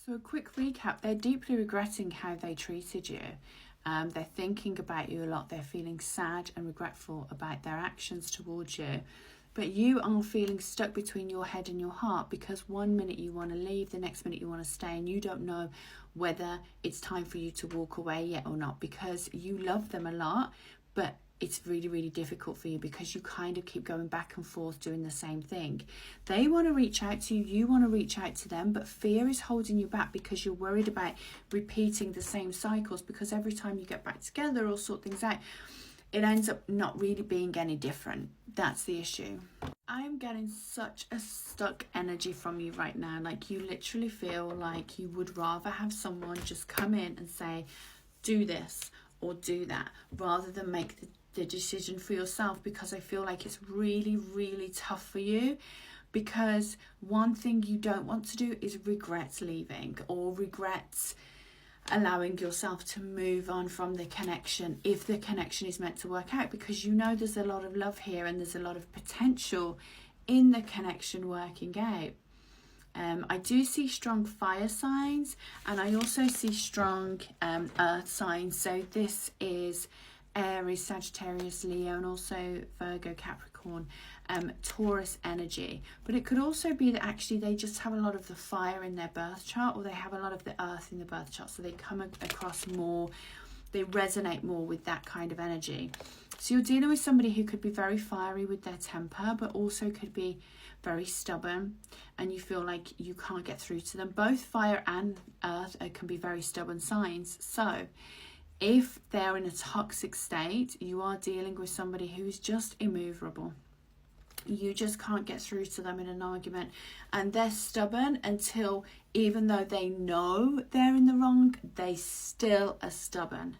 So a quick recap, they're deeply regretting how they treated you. They're thinking about you a lot. They're feeling sad and regretful about their actions towards you. But you are feeling stuck between your head and your heart, because one minute you want to leave, the next minute you want to stay, and you don't know whether it's time for you to walk away yet or not, because you love them a lot, but it's really, really difficult for you because you kind of keep going back and forth doing the same thing. They want to reach out to you, you want to reach out to them, but fear is holding you back because you're worried about repeating the same cycles, because every time you get back together or sort things out, it ends up not really being any different. That's the issue. I'm getting such a stuck energy from you right now. Like, you literally feel like you would rather have someone just come in and say, do this or do that, rather than make the decision for yourself, because I feel like it's really, really tough for you. Because one thing you don't want to do is regret leaving, or regret allowing yourself to move on from the connection if the connection is meant to work out, because you know there's a lot of love here and there's a lot of potential in the connection working out. I do see strong fire signs, and I also see strong earth signs. So this is Aries, Sagittarius, Leo, and also Virgo, Capricorn, Taurus energy. But it could also be that actually they just have a lot of the fire in their birth chart, or they have a lot of the earth in the birth chart, so they come across more, they resonate more with that kind of energy. So you're dealing with somebody who could be very fiery with their temper, but also could be very stubborn, and you feel like you can't get through to them. Both fire and earth can be very stubborn signs. So if they're in a toxic state, you are dealing with somebody who's just immovable. You just can't get through to them in an argument, and they're stubborn until, even though they know they're in the wrong, they still are stubborn.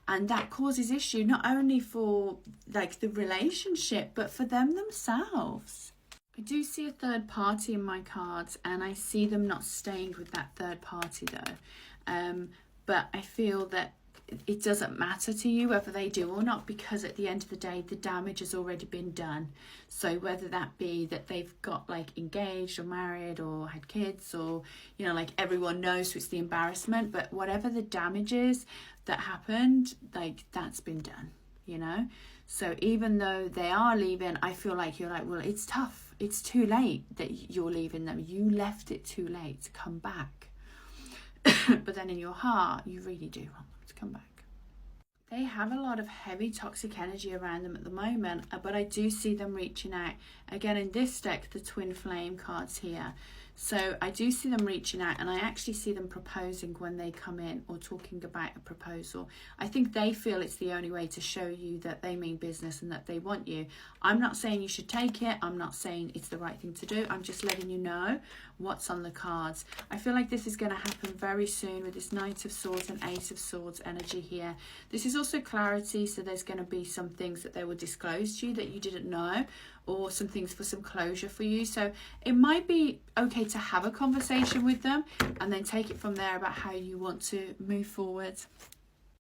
And that causes issue, not only for like the relationship, but for them themselves. I do see a third party in my cards, and I see them not staying with that third party though. But I feel that it doesn't matter to you whether they do or not, because at the end of the day the damage has already been done. So whether that be that they've got like engaged or married or had kids, or you know, like everyone knows, so it's the embarrassment, but whatever the damage is that happened, like that's been done, you know. So even though they are leaving, I feel like you're like, well, it's tough, it's too late that you're leaving them, you left it too late to come back. But then in your heart you really do want them to come back. They have a lot of heavy toxic energy around them at the moment, but I do see them reaching out. Again, in this deck, the twin flame cards here. So I do see them reaching out, and I actually see them proposing when they come in, or talking about a proposal. I think they feel it's the only way to show you that they mean business and that they want you. I'm not saying you should take it. I'm not saying it's the right thing to do. I'm just letting you know what's on the cards. I feel like this is going to happen very soon with this Knight of Swords and Ace of Swords energy here. This is also clarity, so there's going to be some things that they will disclose to you that you didn't know, or some things for some closure for you. So it might be okay to have a conversation with them and then take it from there about how you want to move forward.